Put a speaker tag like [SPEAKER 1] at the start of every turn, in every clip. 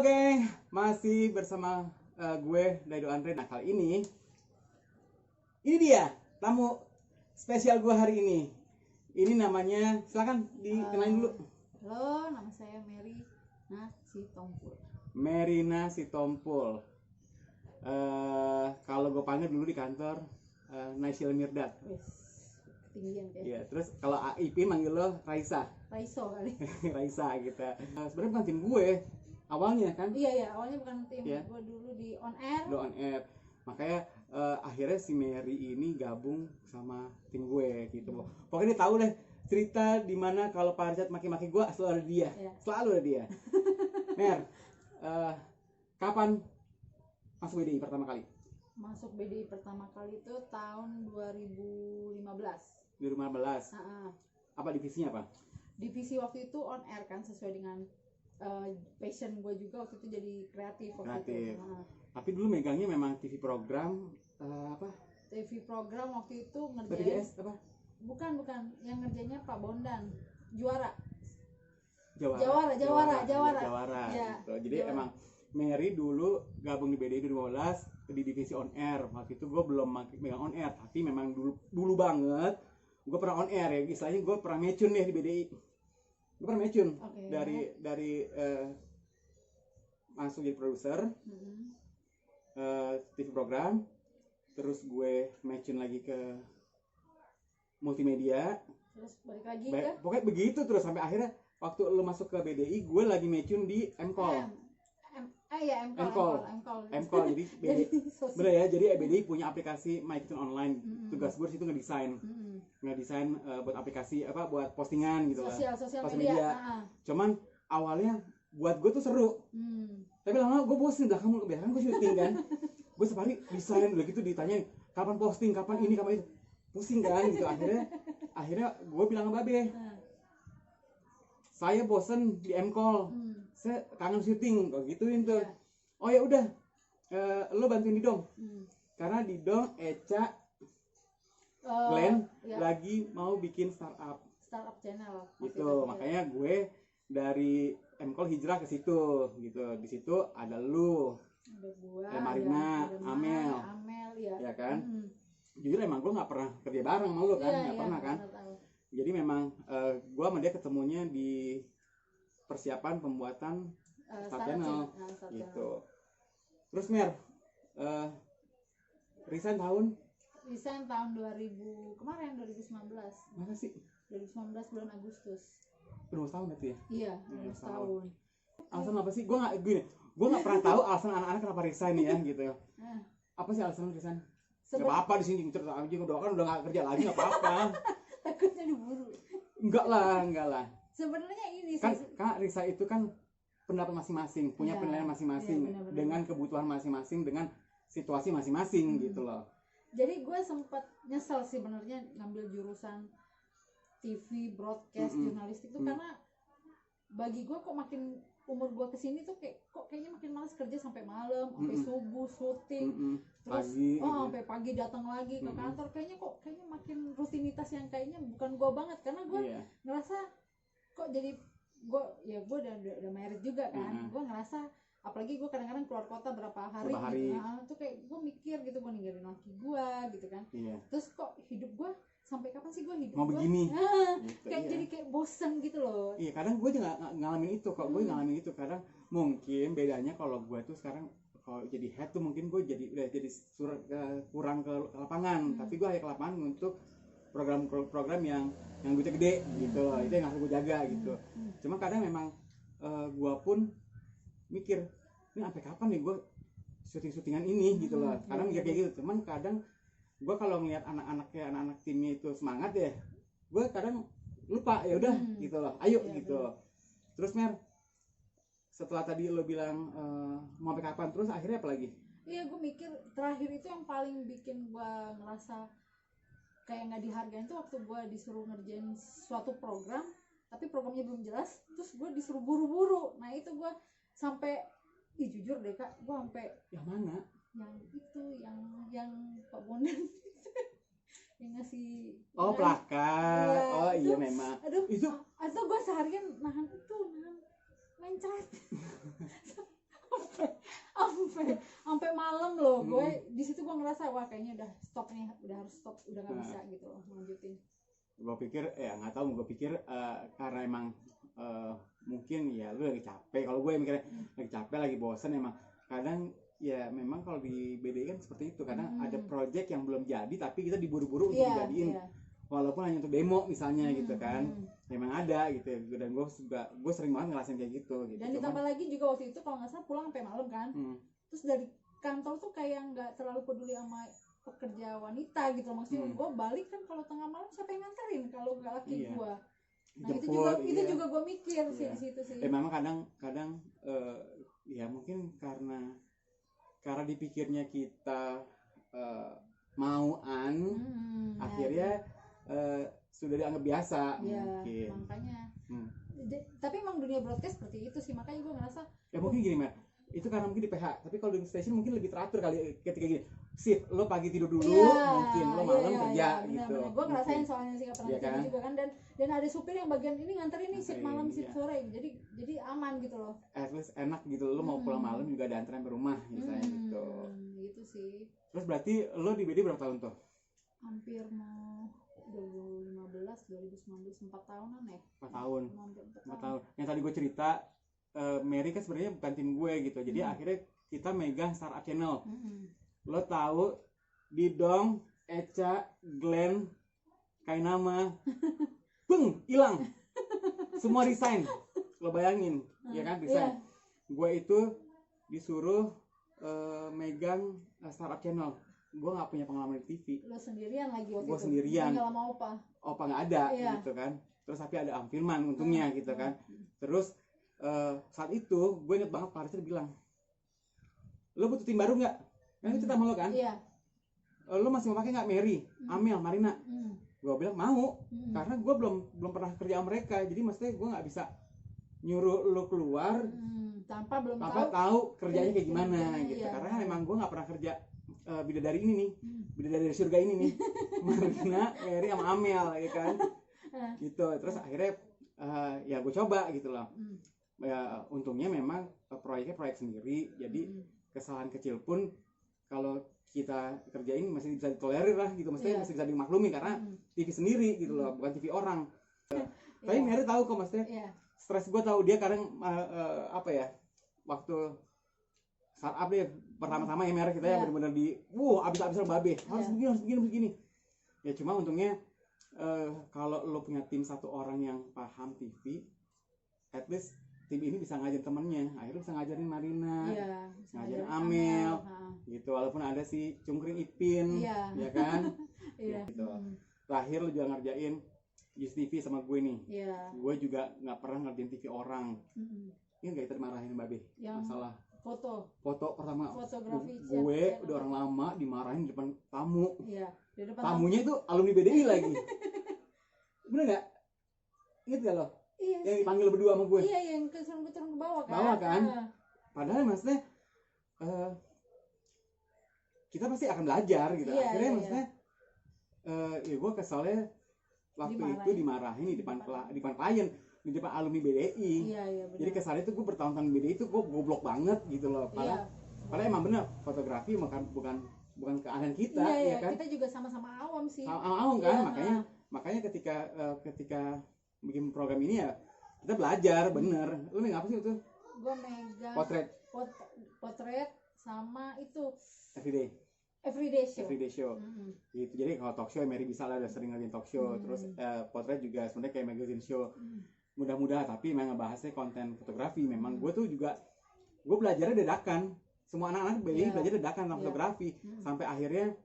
[SPEAKER 1] geng, masih bersama gue Daido Andre. Nah kali ini dia tamu spesial gue hari ini. Ini namanya, silakan dikenalin dulu.
[SPEAKER 2] Halo, nama saya Merina Sitompul.
[SPEAKER 1] Merina Sitompul. Kalau gue panggil dulu di kantor Naisil Mirdad.
[SPEAKER 2] Ketinggian kayak.
[SPEAKER 1] Iya, terus kalau IP manggil lo Raisa.
[SPEAKER 2] Raiso kali.
[SPEAKER 1] Raisa gitu. Sebenarnya bukan tim gue awalnya kan.
[SPEAKER 2] Iya, awalnya bukan tim.
[SPEAKER 1] Yeah.
[SPEAKER 2] Gue dulu di on air.
[SPEAKER 1] On air. Makanya akhirnya si Mary ini gabung sama tim gue gitu. Pokoknya dia tahu deh cerita dimana kalau Pak Arjat maki-maki gue selalu ada dia.
[SPEAKER 2] Yeah.
[SPEAKER 1] Selalu ada dia. Mer, kapan masuk BDI pertama kali?
[SPEAKER 2] Masuk BDI pertama kali itu tahun 2015.
[SPEAKER 1] 2015. Apa divisinya apa?
[SPEAKER 2] Divisi waktu itu on air kan, sesuai dengan passion gue juga waktu itu, jadi kreatif waktu itu.
[SPEAKER 1] Tapi dulu megangnya memang TV program apa?
[SPEAKER 2] TV program waktu itu ngerjain.
[SPEAKER 1] BTS apa?
[SPEAKER 2] Bukan, yang ngerjainnya Pak Bondan. Jawara.
[SPEAKER 1] Ya. Gitu. Jadi
[SPEAKER 2] Jawara.
[SPEAKER 1] Emang Mary dulu gabung di BDI 2015 di divisi on air. Waktu itu gue belum megang on air, tapi memang dulu banget gue pernah on air ya. Istilahnya gue pernah mecun deh di BDI. Gue pernah mecun dari masuk jadi produser TV program, terus gue mecun lagi ke multimedia,
[SPEAKER 2] terus balik lagi
[SPEAKER 1] pokoknya begitu terus sampai akhirnya waktu lo masuk ke BDI gue lagi mecun di MCall. MCall jadi BDI bener ya, jadi BDI punya aplikasi MyKitchen Online. Tugas gue situ ngedesain buat aplikasi apa, buat postingan gitu lah, sosial media. Cuman awalnya buat gue tuh seru, tapi lama-lama gue bosen. Udah kamu kebiasaan gue syuting kan, gue setiap hari desain udah gitu, ditanyain kapan posting, kapan ini, kapan itu, pusing kan gitu. Akhirnya gue bilang ke Babe, saya bosen di MCall, saya kangen syuting, kok gituin tuh. Oh ya udah, lo bantuin Didong, karena Didong, Eca, Glenn lagi mau bikin startup
[SPEAKER 2] channel
[SPEAKER 1] gitu. Makanya gue dari MCall hijrah ke situ gitu. Di situ ada lu, ada Marina, Amel ya kan. Jujur emang gue nggak pernah kerja bareng sama lu kan, nggak pernah kan. Jadi memang gue sama dia ketemunya di persiapan pembuatan start channel gitu. Terus Mer, resign tahun
[SPEAKER 2] 2000 kemarin, 2019.
[SPEAKER 1] Masa sih?
[SPEAKER 2] 2019 bulan Agustus.
[SPEAKER 1] Udah tahun berarti ya?
[SPEAKER 2] Iya, udah tahun.
[SPEAKER 1] Alasan apa sih? Gue nggak pernah tahu alasan anak-anak kenapa resign ya gitu. Apa sih alasan resign? Gak apa-apa di sini cerita aja, udah nggak kerja lagi, nggak apa-apa.
[SPEAKER 2] Takutnya diburu. Enggak
[SPEAKER 1] lah.
[SPEAKER 2] Sebenarnya ini
[SPEAKER 1] kan Kak Risa itu kan pendapat masing-masing, punya penilaian masing-masing, dengan kebutuhan masing-masing, dengan situasi masing-masing gitu loh.
[SPEAKER 2] Jadi gue sempat nyesel sih sebenarnya ngambil jurusan TV broadcast jurnalistik itu, karena bagi gue kok makin umur gue kesini tuh kayaknya makin malas kerja sampai malam, sampai subuh syuting, terus sampai pagi datang lagi ke kantor. Kayaknya makin rutinitas yang kayaknya bukan gue banget, karena gue ngerasa kok jadi gue udah married juga kan. Gue ngerasa, apalagi gue kadang-kadang keluar kota berapa hari. Gitu. Tuh kayak gue mikir gitu, gue ninggalin laki gue gitu kan. Terus kok hidup gue sampai kapan sih gue hidup
[SPEAKER 1] mau begini?
[SPEAKER 2] Gitu, jadi kayak bosen gitu loh. Iya,
[SPEAKER 1] kadang gue juga ngalamin itu kok. Gue ngalamin itu kadang. Mungkin bedanya kalau gue tuh sekarang kalau jadi head tuh mungkin gue udah jadi kurang ke lapangan, tapi gue hanya ke lapangan untuk program yang duitnya gede gitu loh. Itu yang harus gue jaga gitu. Cuma kadang memang gue pun mikir, ini sampai kapan nih gue syutingan ini gitu loh. Kadang mikir kayak gitu. Cuman kadang gue kalau ngeliat anak-anak timnya itu semangat ya, gue kadang lupa, ya udah gitu loh, ayo gitu. Terus Mer, setelah tadi lo bilang mau sampai kapan, terus akhirnya apa lagi?
[SPEAKER 2] Iya, gue mikir terakhir itu yang paling bikin gue ngerasa kayak nggak dihargain tuh waktu gue disuruh ngerjain suatu program, tapi programnya belum jelas, terus gue disuruh buru-buru. Nah itu gue sampai, jujur deh Kak, gue sampai
[SPEAKER 1] yang mana?
[SPEAKER 2] Yang Pak Bondan yang ngasih
[SPEAKER 1] plakat. Iya memang.
[SPEAKER 2] Aduh, itu gue seharian nahan mencret. malam loh. Gue di situ gue ngerasa wah kayaknya udah stop nih, udah harus stop, udah nggak bisa gitu loh lanjutin.
[SPEAKER 1] Gue pikir ya nggak tahu, gue pikir karena emang mungkin ya lu lagi capek. Kalau gue mikirnya lagi capek, lagi bosen emang. Kadang ya memang kalau di BDI kan seperti itu, kadang ada project yang belum jadi tapi kita diburu-buru untuk dijadiin, walaupun hanya untuk demo misalnya gitu kan. Memang ada gitu ya. Dan gue sering banget ngerasain kayak gitu.
[SPEAKER 2] Dan ditambah lagi juga waktu itu kalau nggak salah pulang sampai malam kan. Terus dari kantor tuh kayak nggak terlalu peduli sama pekerja wanita gitu, maksudnya gue balik kan kalau tengah malam siapa yang nganterin kalau nggak laki gue. Nah jemput, itu juga gue mikir sih di situ sih.
[SPEAKER 1] Memang kadang ya mungkin karena dipikirnya kita mauan, akhirnya sudah dianggap biasa mungkin.
[SPEAKER 2] Makanya. Tapi emang dunia broadcast seperti itu sih, makanya gue ngerasa.
[SPEAKER 1] Ya mungkin gini Mer, itu karena mungkin di PH, tapi kalau di station mungkin lebih teratur kali ketika gini. Sip, lo pagi tidur dulu, mungkin lo malam kerja gitu.
[SPEAKER 2] Gue ngerasain soalnya sih pernah kerja juga kan, dan ada supir yang bagian ini nganterin nih shift malam shift sore, jadi aman gitu loh.
[SPEAKER 1] At least enak gitu, lo mau pulang malam juga ada antrean ke rumah misalnya gitu.
[SPEAKER 2] Gitu sih.
[SPEAKER 1] Terus berarti lo di BD berapa tahun tuh?
[SPEAKER 2] Hampir mau 2015, 2019, 4 tahunan ya.
[SPEAKER 1] 4 tahun. 4 tahun. Yang tadi gue cerita, Mary kan sebenarnya bukan tim gue gitu. Jadi akhirnya kita megang Startup Channel. Lo tahu Didong, Eca, Glenn, Kainama, hilang. Semua resign. Lo bayangin, ya kan resign. Gue itu disuruh megang Startup Channel. Gue nggak punya pengalaman di TV.
[SPEAKER 2] Lo sendirian lagi waktu itu?
[SPEAKER 1] Gue sendirian.
[SPEAKER 2] Tinggal sama Opa
[SPEAKER 1] nggak ada gitu kan. Terus tapi ada Am Firman untungnya gitu kan. Terus saat itu gue inget banget Pak Archer bilang, lo butuh tim baru nggak? Kan itu sama lo kan?
[SPEAKER 2] Iya.
[SPEAKER 1] Lo masih mau pakai nggak Mary, Amel, Marina? Gue bilang mau, karena gue belum pernah kerja sama mereka. Jadi maksudnya gue nggak bisa nyuruh lo keluar
[SPEAKER 2] tanpa
[SPEAKER 1] tahu kerjanya kayak gimana gitu. Karena kan emang gue nggak pernah kerja bidadari ini nih, bidadari dari surga ini nih, Marina, Mary sama Amel ya kan, gitu. Terus akhirnya ya gue coba gitu loh. Ya untungnya memang proyeknya proyek sendiri, jadi kesalahan kecil pun kalau kita kerjain masih bisa ditolerir lah gitu, maksudnya masih bisa dimaklumi karena TV sendiri gitu loh, bukan TV orang. Tapi Mary tahu kok maksudnya, stres gue tahu dia kadang apa ya, waktu startup deh pertama-tama ya Mary kita ya benar-benar di abis-abisan babe harus begini. Ya cuma untungnya kalau lo punya tim satu orang yang paham TV, at least tim ini bisa ngajarin temennya, akhirnya bisa ngajarin Marina, ngajarin Amel, gitu. Walaupun ada si Cungkring Ipin, ya kan, gitu. Terakhir lo juga ngerjain Yus TV sama gue nih, gue juga nggak pernah ngerjain TV orang. Ini nggak kita dimarahin Mbak Be, masalah foto pertama, gue udah orang lama dimarahin di depan tamu, tamunya itu alumni BDI lagi, bener nggak? Ingat gak lo? Yang dipanggil berdua sama gue.
[SPEAKER 2] Iya, yang turun ke bawah kan.
[SPEAKER 1] Bawah kan. Padahal maksudnya kita pasti akan belajar gitu. Akhirnya maksudnya ya gue kesalnya waktu itu dimarahin di depan klien, di depan alumni BDI. Jadi kesalnya itu gue bertahun-tahun BDI itu gue goblok banget gitu loh. Padahal emang bener fotografi bukan keahlian kita, ya kan.
[SPEAKER 2] Kita juga sama-sama awam sih.
[SPEAKER 1] Awam kan, makanya ketika bikin program ini ya kita belajar bener. Lu megang apa sih itu?
[SPEAKER 2] Gue megang potret sama itu everyday show. Gitu. Jadi kalau talk show Mary bisa lah, udah sering ngerjain talk show. Terus potret juga sebenarnya kayak magazine show. Mudah-mudahan tapi memang ngebahasnya konten fotografi. Memang gue tuh juga gue belajarnya dadakan. Semua anak-anak belajar dadakan tentang fotografi. Sampai akhirnya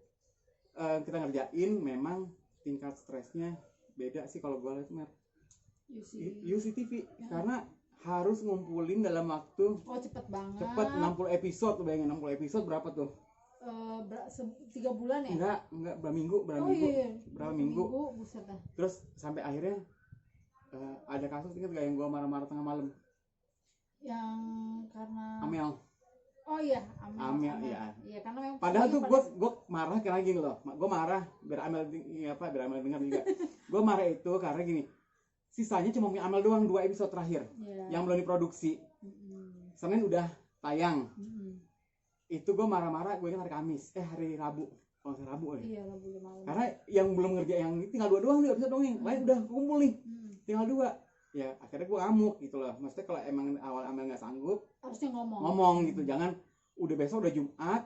[SPEAKER 2] kita ngerjain, memang tingkat stresnya beda sih kalau gue lihat Mer. UCTV karena harus ngumpulin dalam waktu cepet banget.
[SPEAKER 1] 60 episode, tuh bayangin 60 episode berapa tuh?
[SPEAKER 2] 3 bulan ya?
[SPEAKER 1] Enggak, berapa minggu? Berapa minggu?
[SPEAKER 2] Buset dah.
[SPEAKER 1] Terus sampai akhirnya ada kasus, ingat gak yang gua marah-marah tengah malam?
[SPEAKER 2] Yang karena
[SPEAKER 1] Amel.
[SPEAKER 2] Oh iya,
[SPEAKER 1] Amel ya.
[SPEAKER 2] Iya, karena memang
[SPEAKER 1] padahal tuh gua marah karena gini loh. Gua marah biar Amel dengar juga. Gua marah itu karena gini. Sisanya cuma punya Amel doang 2 episode terakhir yang belum diproduksi. Senin udah tayang. itu gue marah-marah, gue ingat hari Kamis, hari Rabu, kalau nggak salah Rabu ya.
[SPEAKER 2] Iya, Rabu malam.
[SPEAKER 1] Karena yang belum ngerjain yang tinggal 2 doang nih, bisa dong yang lain udah kumpul nih, tinggal 2. Ya akhirnya gue ngamuk gitu loh. Maksudnya kalau emang awal Amel nggak sanggup,
[SPEAKER 2] harusnya
[SPEAKER 1] ngomong gitu, jangan udah besok udah Jumat,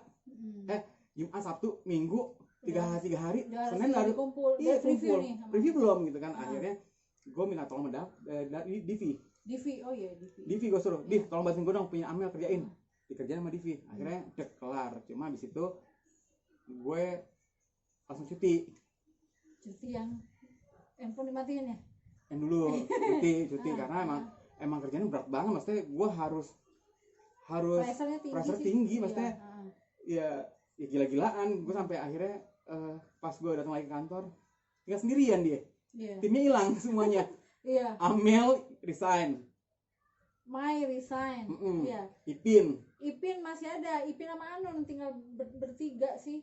[SPEAKER 1] Jumat, Sabtu, Minggu, 3 hari, Senin baru
[SPEAKER 2] kumpul.
[SPEAKER 1] Iya,
[SPEAKER 2] Review
[SPEAKER 1] kumpul.
[SPEAKER 2] nih.
[SPEAKER 1] Review belum gitu kan. Akhirnya gue minta tolong Divi.
[SPEAKER 2] Oh iya,
[SPEAKER 1] Divi gue suruh, Div tolong bantuin gue dong, punya Amel kerjain. Dikerjain sama Divi. Akhirnya kelar. Cuma habis itu gue langsung cuti
[SPEAKER 2] yang handphone dimatiin ya?
[SPEAKER 1] yang dulu cuti karena emang kerjanya berat banget. Maksudnya gue harus pressure tinggi maksudnya. Ya gila-gilaan. Gue sampai akhirnya pas gue datang lagi ke kantor tinggal sendirian dia. Timnya hilang semuanya. Amel resign,
[SPEAKER 2] Mai resign. Ipin masih ada. Ipin sama Anun tinggal bertiga sih.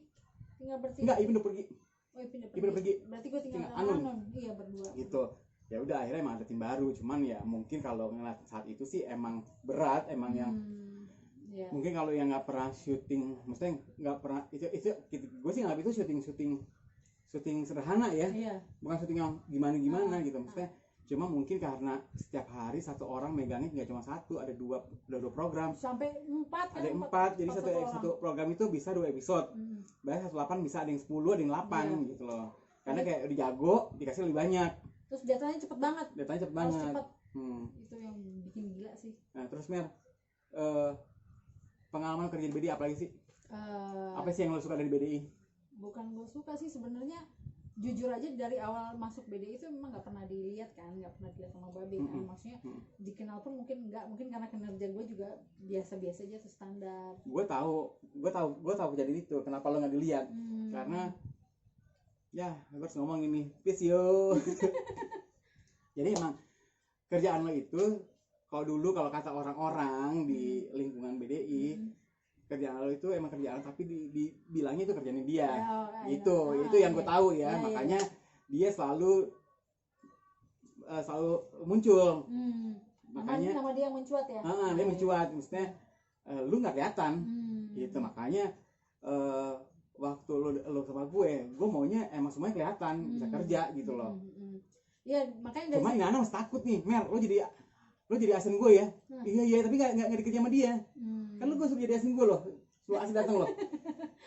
[SPEAKER 1] Enggak, Ipin udah pergi.
[SPEAKER 2] Ipin
[SPEAKER 1] udah pergi.
[SPEAKER 2] Berarti gue tinggal
[SPEAKER 1] Anun.
[SPEAKER 2] Iya, berdua.
[SPEAKER 1] Gitu. Ya udah akhirnya emang ada tim baru. Cuman ya mungkin kalau ngeliat saat itu sih emang berat, emang yang mungkin kalau yang nggak pernah syuting, maksudnya nggak pernah itu gue sih nggak itu syuting sederhana ya. Bukan syuting yang gimana gitu. Maksudnya cuma mungkin karena setiap hari satu orang megangnya nggak cuma satu, ada dua program
[SPEAKER 2] sampai 4 kan.
[SPEAKER 1] Ada 4, jadi satu program itu bisa 2 episode. Bahkan 18 bisa ada yang 10, ada yang 8 gitu loh. Karena kayak udah jago dikasih lebih banyak.
[SPEAKER 2] Terus datanya cepet banget.
[SPEAKER 1] Cepet.
[SPEAKER 2] Itu yang bikin gila sih.
[SPEAKER 1] Nah terus Mer, pengalaman kerja di BDI apa lagi sih? Apa sih yang lo suka dari BDI?
[SPEAKER 2] Bukan gue suka sih sebenarnya, jujur aja dari awal masuk BDI itu memang nggak pernah dilihat sama Babe kan. Maksudnya dikenal pun mungkin karena kinerja gue juga biasa-biasa aja, standar. Gue tahu
[SPEAKER 1] kejadian itu. Kenapa lo nggak dilihat? Karena ya gue harus ngomong ini, peace yo. Jadi emang kerjaan lo itu kalau kata orang-orang di lingkungan BDI, kerjaan lo itu emang kerjaan, tapi dibilangnya itu kerjaan dia. Itu yang gue tahu ya. Makanya dia selalu muncul. Makanya
[SPEAKER 2] nama dia mencuat ya.
[SPEAKER 1] Dia mencuat, maksudnya lu nggak kelihatan. Gitu. Makanya waktu lo sama gue maunya emang semuanya kelihatan, bisa kerja gitu loh.
[SPEAKER 2] Iya, makanya
[SPEAKER 1] cuma ini anak masih takut nih, Mer, lo jadi asisten gue ya. Iya, tapi nggak dikerja sama dia. Kan lo gue suruh jadi asisten gue loh, suruh asisten datang loh.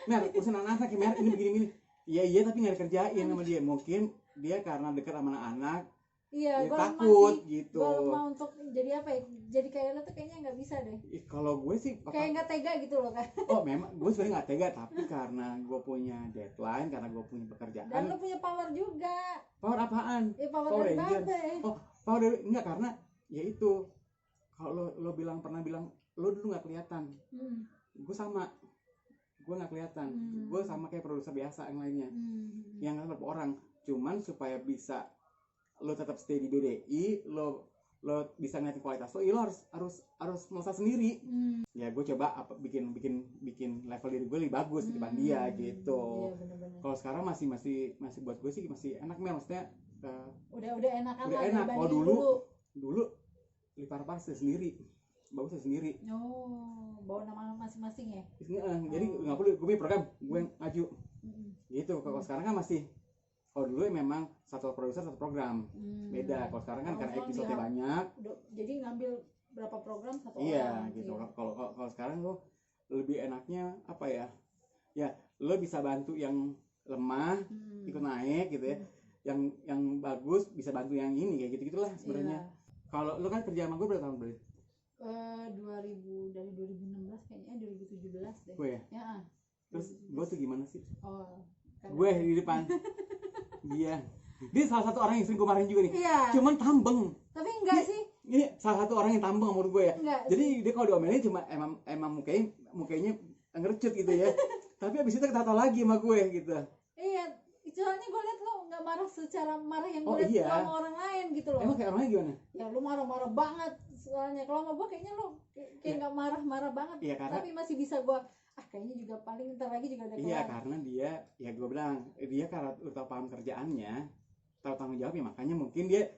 [SPEAKER 1] Mer, urusan anak-anak ya, Mer, ini begini. Iya, tapi nggak dikerjain sama dia. Mungkin dia karena dekat sama anak-anak.
[SPEAKER 2] Iya, gue
[SPEAKER 1] takut gitu.
[SPEAKER 2] Gue lemah untuk jadi apa ya? Jadi kayak lo tuh kayaknya nggak bisa deh.
[SPEAKER 1] Kalau gue sih
[SPEAKER 2] kayak nggak tega gitu loh kan.
[SPEAKER 1] Memang gue sebenarnya nggak tega, tapi karena gue punya deadline, karena gue punya pekerjaan.
[SPEAKER 2] Dan lo punya power juga.
[SPEAKER 1] Power apaan?
[SPEAKER 2] Power dari Babe.
[SPEAKER 1] Power dari enggak, karena ya itu. Kalau lo pernah bilang lo dulu nggak kelihatan. Gue sama. Gue nggak kelihatan. Gue sama kayak produser biasa yang lainnya. Yang beberapa orang. Cuman supaya bisa lo tetap stay di BDI, lo bisa ngeliatin kualitas lo, lo harus melesat sendiri. Ya gue coba bikin level diri gue lebih bagus dibanding dia gitu.
[SPEAKER 2] Iya,
[SPEAKER 1] kalau sekarang masih buat gue sih masih enak, maksudnya
[SPEAKER 2] udah enak.
[SPEAKER 1] Kalau dulu lipar-par sendiri, bagusnya sendiri.
[SPEAKER 2] Bawa nama masing-masing ya.
[SPEAKER 1] Jadi nggak perlu gue punya program gue yang maju. Gitu. Kalau sekarang kan masih. Kalau dulu memang satu produser satu program, beda. Kalau sekarang kan karena episode banyak,
[SPEAKER 2] jadi ngambil berapa program satu orang.
[SPEAKER 1] Iya gitu. Kalau sekarang lo lebih enaknya apa ya? Ya lo bisa bantu yang lemah ikut naik gitu ya. Yang bagus bisa bantu yang ini, kayak gitu-gitulah sebenarnya. Kalau lo kan kerja sama gue berapa tahun berarti?
[SPEAKER 2] Dari 2016 kayaknya, 2017 deh.
[SPEAKER 1] Gue ya?
[SPEAKER 2] Ya.
[SPEAKER 1] Terus gue tuh gimana sih?
[SPEAKER 2] Gue
[SPEAKER 1] di depan. Dia salah satu orang yang sering gue marahin juga nih.
[SPEAKER 2] Iya.
[SPEAKER 1] Cuman tambeng.
[SPEAKER 2] Tapi enggak sih.
[SPEAKER 1] Ini salah satu orang yang tambeng menurut gue ya.
[SPEAKER 2] Enggak.
[SPEAKER 1] Jadi dia kalau diomelin cuma emang mukanya ngercut gitu ya. Tapi abis itu ketawa lagi sama gue gitu.
[SPEAKER 2] Iya. Soalnya gue liat lo nggak marah secara marah yang gue liat sama orang lain gitu loh.
[SPEAKER 1] Emang kayak orang lain gimana?
[SPEAKER 2] Ya lo marah-marah banget soalnya. Kalau sama gue kayaknya lo kayak nggak marah-marah banget.
[SPEAKER 1] Iya, karena
[SPEAKER 2] tapi masih bisa gue. Kayaknya juga paling ntar lagi juga ada.
[SPEAKER 1] Iya, karena dia, ya gue bilang, dia karena udah paham kerjaannya, tahu tanggung jawabnya, makanya mungkin dia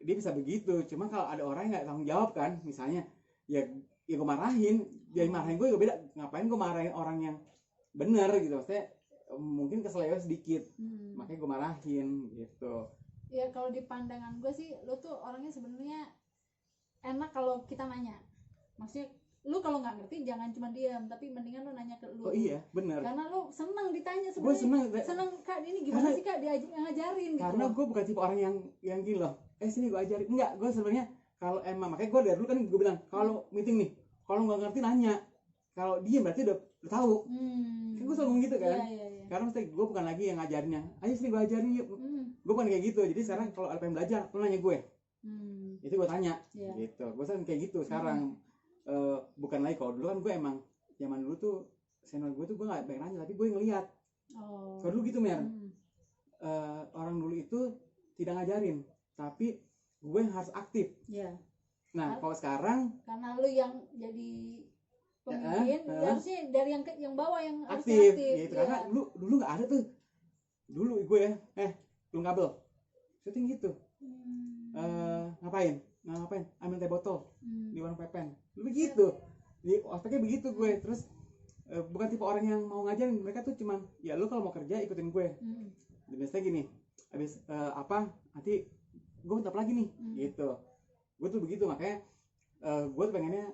[SPEAKER 1] bisa begitu. Cuma kalau ada orang yang nggak tanggung jawab kan, misalnya, ya ya gue marahin, jadi marahin gue juga beda. Ngapain gue marahin orang yang bener gitu, maksudnya mungkin keseleo sedikit, makanya gue marahin gitu.
[SPEAKER 2] Ya kalau di pandangan gue sih lo tuh orangnya sebenarnya enak kalau kita nanya, maksudnya lu kalau nggak ngerti jangan cuma diam, tapi mendingan lu nanya ke lu.
[SPEAKER 1] Oh iya bener,
[SPEAKER 2] karena lu senang ditanya
[SPEAKER 1] gue
[SPEAKER 2] sebenarnya. Senang kak ini gimana sih kak ngajarin gitu.
[SPEAKER 1] Karena gue bukan tipe orang yang gini loh, sini gue ajarin, enggak, gue sebenarnya kalau emang, makanya gue dari dulu kan gue bilang kalau meeting nih, kalau nggak ngerti nanya, kalau diem berarti udah tahu. Kan gue selalu ngomong gitu kan.
[SPEAKER 2] Iya.
[SPEAKER 1] Karena mesti gue bukan lagi yang ngajarinnya, ayo sini gue ajarin yuk. Gue bukan kayak gitu. Jadi sekarang kalau ada pengen belajar, lu nanya gue, itu gue tanya, gitu. Gue sekarang kayak gitu sekarang. Bukan lagi kalau dulu kan gue emang zaman dulu tuh senior gue tuh gue nggak pengen nanya, tapi gue ngeliat. Kalau dulu gitu Mer, orang dulu itu tidak ngajarin, tapi gue yang harus aktif. Nah kalau sekarang
[SPEAKER 2] karena lu yang jadi pemimpin, harusnya dari yang bawah yang
[SPEAKER 1] aktif,
[SPEAKER 2] aktif
[SPEAKER 1] gitu. Karena dulu nggak ada tuh. Dulu gue ya, belum kabel, syuting gitu. Ngapain? Ambil teh botol di warung Pepen. Begitu. Di otaknya begitu gue. Terus bukan tipe orang yang mau ngajarin. Mereka tuh cuman, ya lu kalau mau kerja ikutin gue. Biasanya gini, habis nanti gue minta lagi nih, gitu. Gue tuh begitu, makanya gue tuh pengennya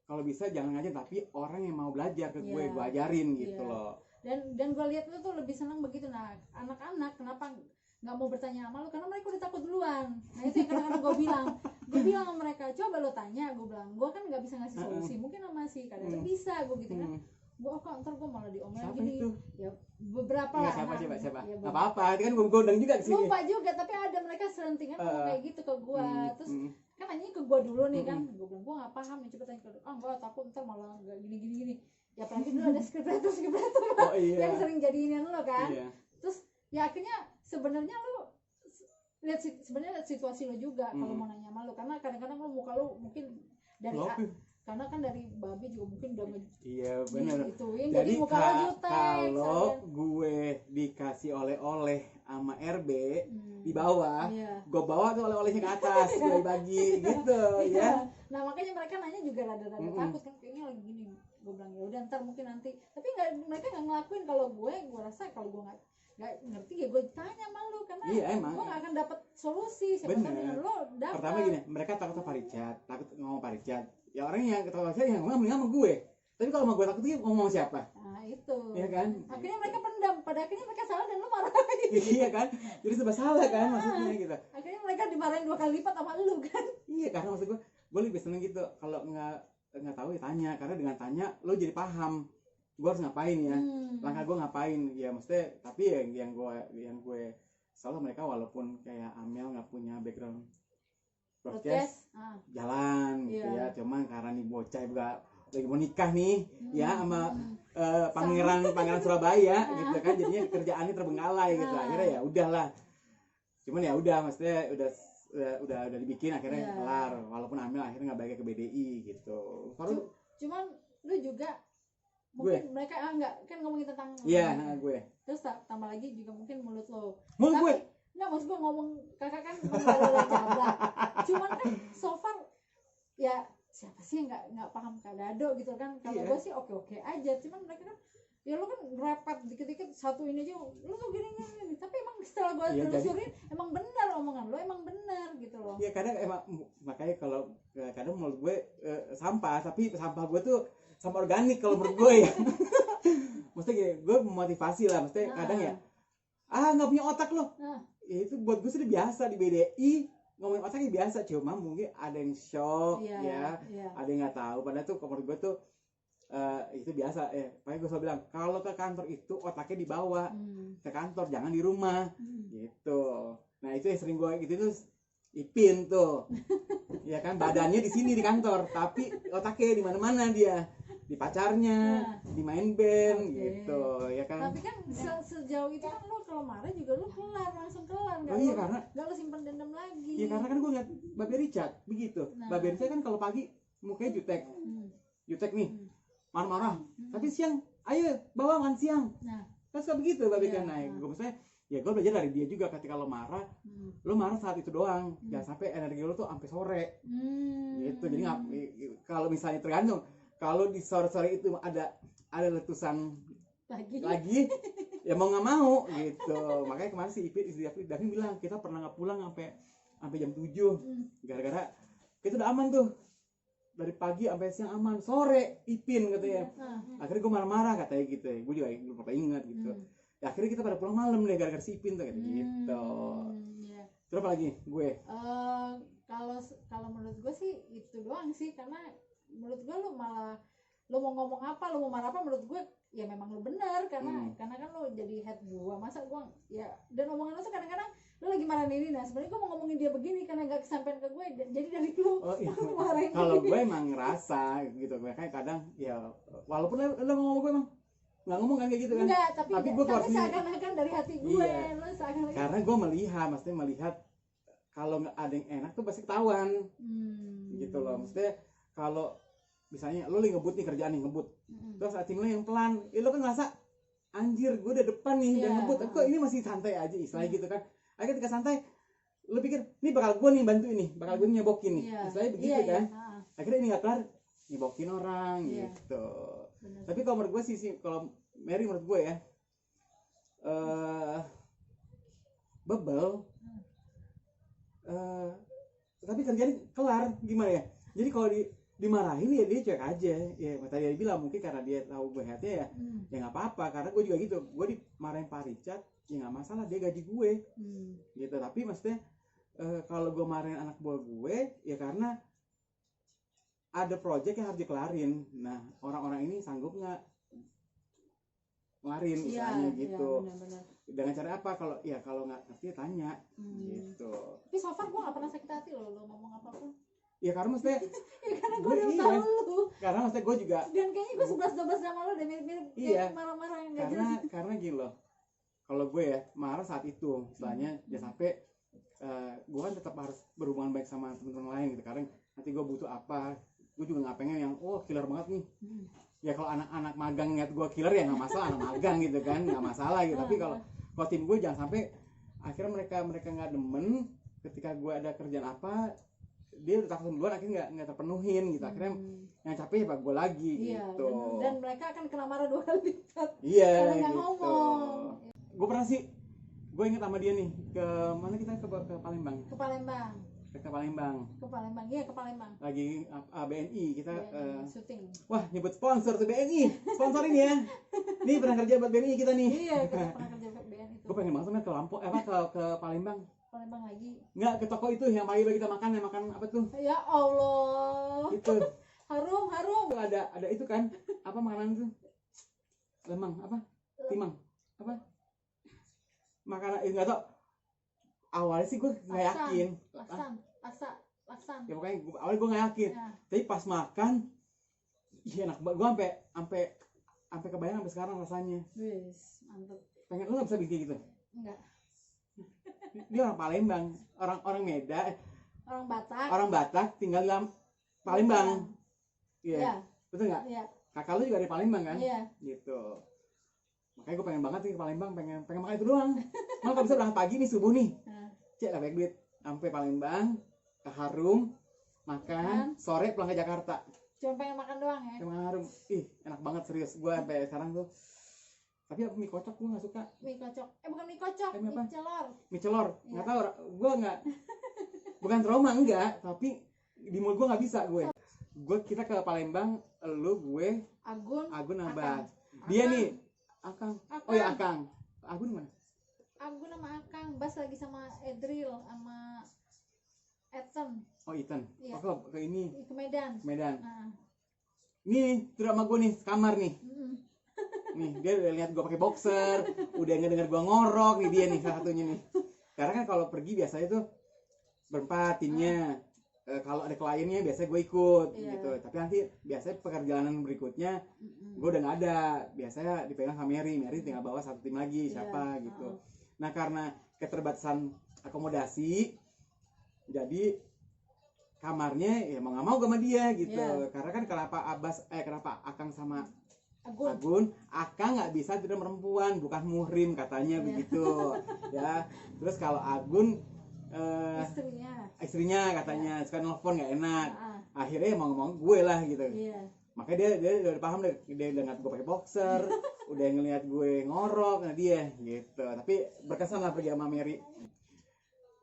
[SPEAKER 1] kalau bisa jangan ngajarin, tapi orang yang mau belajar ke gue ajarin gitu loh.
[SPEAKER 2] Dan gue lihat lu tuh lebih senang begitu. Nah anak-anak kenapa nggak mau bertanya sama lu, karena mereka udah takut duluan. Nah itu yang kadang-kadang gue bilang sama mereka, coba lo tanya. Gue bilang, gue kan nggak bisa ngasih solusi, mungkin sama si kadang bisa gue gitu kan. Gue kok ntar gue malah diomelin gini itu? Ya beberapa lah.
[SPEAKER 1] Siapa ya, apa-apa itu kan gue undang juga kesini.
[SPEAKER 2] Lupa juga, tapi ada mereka selentingan ngomong kayak gitu ke gue. Terus kan nanya ke gue dulu nih kan. Gue bilang gue nggak paham nih, coba tanya ke lu. Gue takut ntar malah nggak gini. Ya apalagi dulu ada scriptwriter yang sering jadiin lo kan. Terus ya akhirnya sebenarnya lu lihat situasi lo juga kalau mau nanya sama lo, karena kadang-kadang lo muka lo mungkin dari karena kan dari babi juga mungkin udah
[SPEAKER 1] benar.
[SPEAKER 2] Jadi muka lo jutek.
[SPEAKER 1] Kalau gue dikasih oleh-oleh sama RB di bawah, gue bawa tuh oleh-olehnya ke atas, gue bagi gitu ya.
[SPEAKER 2] Nah makanya mereka nanya juga rada-rada takut kan, kayaknya lagi gini. Gue bilang ya udah ntar mungkin nanti, tapi mereka nggak ngelakuin. Kalau gue rasa kalau gue nggak ngerti ya gue tanya sama lu, karena gue nggak akan dapat solusi. Siapa tahu lo dapat.
[SPEAKER 1] Pertama gini, mereka takut Pak Richard, takut ngomong Pak Richard. Ya orang yang ketawa saya yang ngomong sama gue. Tapi kalau sama gue takut dia ngomong siapa?
[SPEAKER 2] Nah itu.
[SPEAKER 1] Iya kan?
[SPEAKER 2] Akhirnya mereka pendam. Pada akhirnya mereka salah dan lu marahin.
[SPEAKER 1] Iya kan? Jadi serba salah kan maksudnya gitu.
[SPEAKER 2] Akhirnya mereka dimarahin 2 kali lipat sama lu kan?
[SPEAKER 1] Iya, karena maksud gue lebih seneng gitu. Kalau nggak tahu ya tanya, karena dengan tanya lo jadi paham gue harus ngapain ya, langkah gue ngapain ya, maksudnya. Tapi yang gue selalu mereka, walaupun kayak Amel nggak punya background broadcast jalan gitu ya, cuman karena nih bocah juga lagi mau nikah nih ya sama pangeran Surabaya gitu kan, jadinya kerjaannya terbengkalai gitu. Akhirnya ya udahlah, cuman ya udah, maksudnya udah dibikin akhirnya kelar, walaupun Amel akhirnya nggak balik ke BDI gitu.
[SPEAKER 2] Cuman lu juga mungkin mereka enggak kan ngomongin tentang
[SPEAKER 1] gue.
[SPEAKER 2] Terus tambah lagi juga mungkin mulut lo.
[SPEAKER 1] Gue
[SPEAKER 2] enggak, maksud gue ngomong kakak kan ngomong cabang. Cuman kan so far ya siapa sih yang nggak paham Kadado gitu kan. Kalau gue sih oke aja, cuman mereka kan ya lu kan repot dikit-dikit satu ini aja lu tuh gini, tapi emang setelah gue telusurin emang benar omongan lu, emang benar gitu loh.
[SPEAKER 1] Iya kadang emang, makanya kalau kadang menurut gue sampah, tapi sampah gue tuh sampah organik kalau menurut gue ya. Maksudnya gue memotivasi lah, maksudnya kadang ya nggak punya otak loh. Ya itu buat gue sih biasa di BDI ngomongin otaknya biasa, cuma mungkin ada yang shock ada yang nggak tahu. Padahal tuh menurut gue tuh itu biasa makanya gue selalu bilang kalau ke kantor itu otaknya dibawa ke kantor, jangan di rumah gitu. Nah itu yang sering gue gitu tuh Ipin tuh ya kan, badannya di sini di kantor tapi otaknya di mana-mana, dia di pacarnya, di main band gitu ya kan.
[SPEAKER 2] Tapi kan sejauh itu kan lo kalau marah juga lo langsung kelar,
[SPEAKER 1] karena
[SPEAKER 2] nggak lo simpen dendam lagi.
[SPEAKER 1] Iya karena kan gue ngeliat Babe Richard begitu. Babe Richard kan kalau pagi mukanya jutek nih, marah-marah, tapi siang ayo bawa makan siang. Kan suka begitu Babe kan. Nah gue maksudnya ya gue belajar dari dia juga. Ketika lo marah saat itu doang, jangan sampai energi lo tuh sampai sore gitu. Jadi kalau misalnya tergantung, kalau di sore-sore itu ada letusan lagi ya mau nggak mau gitu. Makanya kemarin si Davi bilang kita pernah nggak pulang sampai jam 7 gara-gara kita udah aman tuh dari pagi sampai siang aman, sore Ipin katanya. Akhirnya gue marah-marah katanya gitu ya, gue juga belum pernah ingat gitu. Ya, akhirnya kita pada pulang malam deh gara-gara si Ipin tuh kayak gitu. Terus apa lagi gue?
[SPEAKER 2] Kalau menurut gue sih itu doang sih, karena menurut gue lo mau ngomong apa, lo mau marah apa, menurut gue ya memang lo benar, karena kan lo jadi head gue, masa gue ya, dan omongan lo tuh kadang-kadang lo lagi marahin ini, nah sebenarnya gue mau ngomongin dia begini karena gak kesampaian ke gue, jadi dari lo marahin.
[SPEAKER 1] Kalau gue emang ngerasa gitu, gue kayak kadang ya walaupun lo ngomong gue emang nggak ngomong kan kayak gitu kan,
[SPEAKER 2] enggak, tapi
[SPEAKER 1] gue
[SPEAKER 2] seakan-akan dari hati gue,
[SPEAKER 1] iya.
[SPEAKER 2] lo seakan-akan.
[SPEAKER 1] Karena gue melihat kalau nggak ada yang enak tuh pasti ketahuan gitu loh. Maksudnya kalau misalnya lo lagi ngebut nih, kerjaan nih ngebut, terus tim lo yang pelan, ya lo kan ngerasa anjir gue udah depan nih dan ngebut, kok ini masih santai aja istilahnya gitu kan. Akhirnya ketika santai lo pikir ini bakal gue nih bantu ini, bakal gue nyebokin nih, istilahnya begitu kan. Akhirnya ini nggak kelar nyebokin orang gitu. Bener. Tapi kalau menurut gue sih kalau Mary menurut gue ya bebel tapi kerjaan kelar gimana ya. Jadi kalau dimarahin ya dia cuek aja ya. Tadi dia bilang mungkin karena dia tahu gue hati ya nggak apa-apa, karena gue juga gitu. Gue dimarahin Pak Richard ya nggak masalah, dia gaji gue gitu. Tapi maksudnya kalau gue marahin anak buah gue ya karena ada project yang harus dikelarin. Nah orang-orang ini sanggup nggak ngelarin misalnya gitu. Benar-benar. Dengan cara apa? Kalau nggak ngerti tanya gitu.
[SPEAKER 2] Tapi so far gue nggak pernah sakit hati lo ngomong apapun.
[SPEAKER 1] Ya karena maksudnya
[SPEAKER 2] ya karena gue udah tahu lu.
[SPEAKER 1] Karena maksudnya gue juga.
[SPEAKER 2] Dan kayaknya gue 11-12 sama lo, dan mirip-mirip marah-marah yang nggak jelas.
[SPEAKER 1] Karena gini loh. Kalau gue ya marah saat itu, misalnya jangan sampai gue kan tetap harus berhubungan baik sama teman-teman lain gitu. Karena nanti gue butuh apa, gue juga nggak pengen yang killer banget nih. Ya kalau anak-anak magang ngeliat gue killer ya nggak masalah, anak magang gitu kan nggak masalah gitu. Tapi kalau tim gue jangan sampai akhirnya mereka nggak demen ketika gue ada kerjaan apa, dia udah takut duluan akhirnya nggak terpenuhin gitu. Akhirnya yang capek ya pak gue lagi gitu.
[SPEAKER 2] Dan mereka akan kena marah 2 kali lipat
[SPEAKER 1] karena
[SPEAKER 2] nggak
[SPEAKER 1] gitu.
[SPEAKER 2] ngomong.
[SPEAKER 1] Gue pernah sih, gue inget sama dia nih, ke mana kita ke Palembang. Ke Palembang. Iya ke Palembang. Lagi BNI kita
[SPEAKER 2] syuting.
[SPEAKER 1] Wah nyebut sponsor tuh BNI, sponsorin ya. Nih pernah kerja buat BNI kita nih.
[SPEAKER 2] Iya kita pernah kerja buat BNI.
[SPEAKER 1] Gue pengen banget ke Lampung, ke Palembang.
[SPEAKER 2] Palembang lagi.
[SPEAKER 1] Nggak, ke toko itu yang pagi kita makan, apa tuh?
[SPEAKER 2] Ya Allah.
[SPEAKER 1] Itu.
[SPEAKER 2] harum.
[SPEAKER 1] Ada itu kan? Apa makanan tuh? Lemang apa? Timang apa? Makanan nggak tau. Awalnya sih gue nggak yakin. Laksan. Ya pokoknya awalnya gue nggak yakin. Ya. Tapi pas makan, iya enak banget. Gue sampai kebayang sampai sekarang rasanya.
[SPEAKER 2] Wis, mantep.
[SPEAKER 1] Pengen lu nggak bisa bikin gitu?
[SPEAKER 2] Enggak.
[SPEAKER 1] Dia orang Palembang, orang Medan, orang Batak tinggal di Palembang. Iya. Betul nggak? Iya. Kakak lu juga dari Palembang kan? Iya. Gitu. Makanya gue pengen banget nih ke Palembang, pengen makan itu doang. Malah kalau bisa berangkat pagi nih subuh nih. Cek lah baik duit sampai Palembang, ke Harum, makan, sore pulang ke Jakarta.
[SPEAKER 2] Cuma pengen makan doang ya?
[SPEAKER 1] Cuma Harum. Ih, enak banget serius. Gue sampai sekarang tuh. Tapi mie kocok gue nggak suka.
[SPEAKER 2] Mie kocok? Bukan mie kocok,
[SPEAKER 1] mie celor. Nggak tahu, gue nggak. Bukan trauma enggak, tapi di mulut gue nggak bisa gue. Kita ke Palembang, gue, Agun Abad. Dia nih, Akang. Oh ya Akang. Agun mana?
[SPEAKER 2] Agun sama Akang, Bas lagi sama Edril sama Ethan.
[SPEAKER 1] Oh Ethan.
[SPEAKER 2] Iya.
[SPEAKER 1] Ke ini.
[SPEAKER 2] Ke Medan.
[SPEAKER 1] Nih, tuh sama gue nih, kamar nih. Nih, dia udah lihat gue pakai boxer, udah ngedenger gue ngorok nih dia nih salah satunya nih. Karena kan kalau pergi biasanya tuh berempat timnya. Kalau ada kliennya biasanya gue ikut gitu. Tapi nanti biasanya perjalanan berikutnya gue udah nggak ada. Biasanya dipegang sama Mary tinggal bawa satu tim lagi siapa gitu. Nah karena keterbatasan akomodasi, jadi kamarnya ya mau nggak mau gue sama dia gitu. Karena kan kenapa Akang sama
[SPEAKER 2] Agun.
[SPEAKER 1] Aka nggak bisa tidur perempuan, bukan muhrim katanya begitu ya. Terus kalau Agun istrinya katanya suka nelfon nggak enak. Akhirnya mau ngomong gue lah gitu. Makanya dia udah paham deh, dia udah ngeliat gue pakai boxer, udah ngeliat gue ngorok, nah dia gitu. Tapi berkesan lah pergi sama Mary.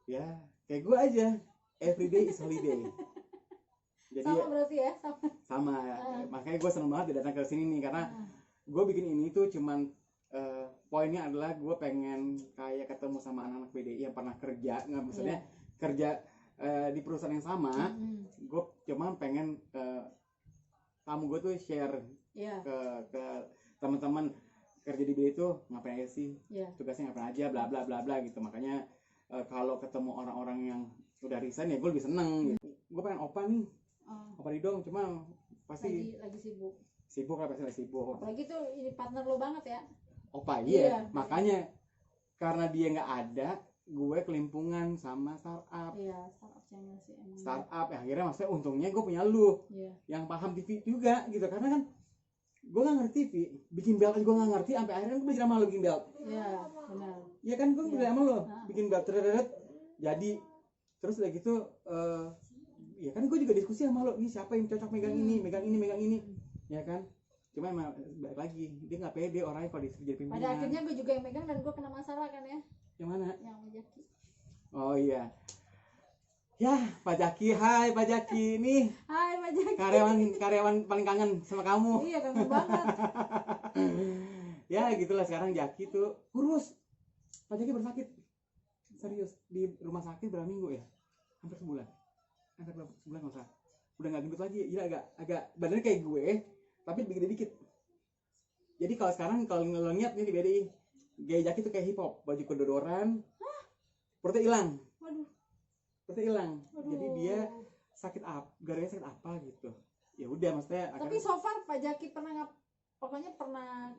[SPEAKER 1] Ya kayak gue aja, everyday is holiday. Jadi
[SPEAKER 2] sama berarti ya,
[SPEAKER 1] sama. Makanya gue seneng banget datang ke sini nih, karena gue bikin ini tuh cuman poinnya adalah gue pengen kayak ketemu sama anak-anak PDI yang pernah kerja, nggak maksudnya kerja di perusahaan yang sama. Gue cuman pengen tamu gue tuh share ke teman-teman kerja di BDI itu ngapain aja sih, tugasnya ngapain aja, bla bla bla bla gitu. Makanya kalau ketemu orang-orang yang udah resign ya gue lebih seneng gitu. Gue pengen opa nih, opa di dong, cuma pasti
[SPEAKER 2] lagi sibuk
[SPEAKER 1] lah, pasti lagi sibuk.
[SPEAKER 2] Apalagi tuh ini partner lo banget ya,
[SPEAKER 1] opa. Iya, makanya karena dia nggak ada, gue kelimpungan sama startup.
[SPEAKER 2] Startup channel sih emang.
[SPEAKER 1] Startup ya, akhirnya maksudnya untungnya gue punya lu yang paham TV juga gitu, karena kan gue nggak ngerti TV, bikin belt aja gue nggak ngerti, sampai akhirnya gue belajar sama lu bikin belt.
[SPEAKER 2] Benar.
[SPEAKER 1] Iya kan, gue belajar sama lu bikin belt jadi terus udah gitu ya kan gue juga diskusi sama lo, ini siapa yang cocok megang ini ya kan. Cuma emang balik lagi dia nggak pede orangnya kalau disuruh jadi pimpinan.
[SPEAKER 2] Pada akhirnya gue juga yang megang dan gue kena masalah kan ya.
[SPEAKER 1] Yang mana?
[SPEAKER 2] Yang sama Jaki.
[SPEAKER 1] Oh iya ya, Pak Jaki. Hai Pak Jaki, nih
[SPEAKER 2] hai Pak Jaki,
[SPEAKER 1] karyawan paling kangen sama kamu.
[SPEAKER 2] Iya, kangen banget.
[SPEAKER 1] Ya gitulah, sekarang Jaki tuh kurus. Pak Jaki baru sakit serius di rumah sakit berapa minggu ya, hampir sebulan nggak usah. Udah nggak gendut lagi, ya agak badannya kayak gue tapi lebih gede dikit. Jadi kalau sekarang kalau ngeliat nih di BDI gaya Jaki tuh kayak hip hop, baju kedodoran, perutnya hilang. Jadi dia sakit garanya sakit apa gitu. Ya udah, maksudnya
[SPEAKER 2] tapi so far Pak Jaki pernah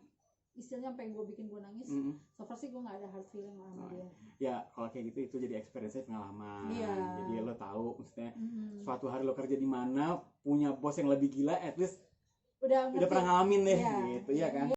[SPEAKER 2] istilahnya sampai gue bikin gue nangis. So far sih gue nggak ada hard feeling lah sama dia.
[SPEAKER 1] Ya kalau kayak gitu itu jadi experience, pengalaman. Jadi lo tahu maksudnya suatu hari lo kerja di mana punya bos yang lebih gila, at least udah pernah ngalamin deh gitu ya kan.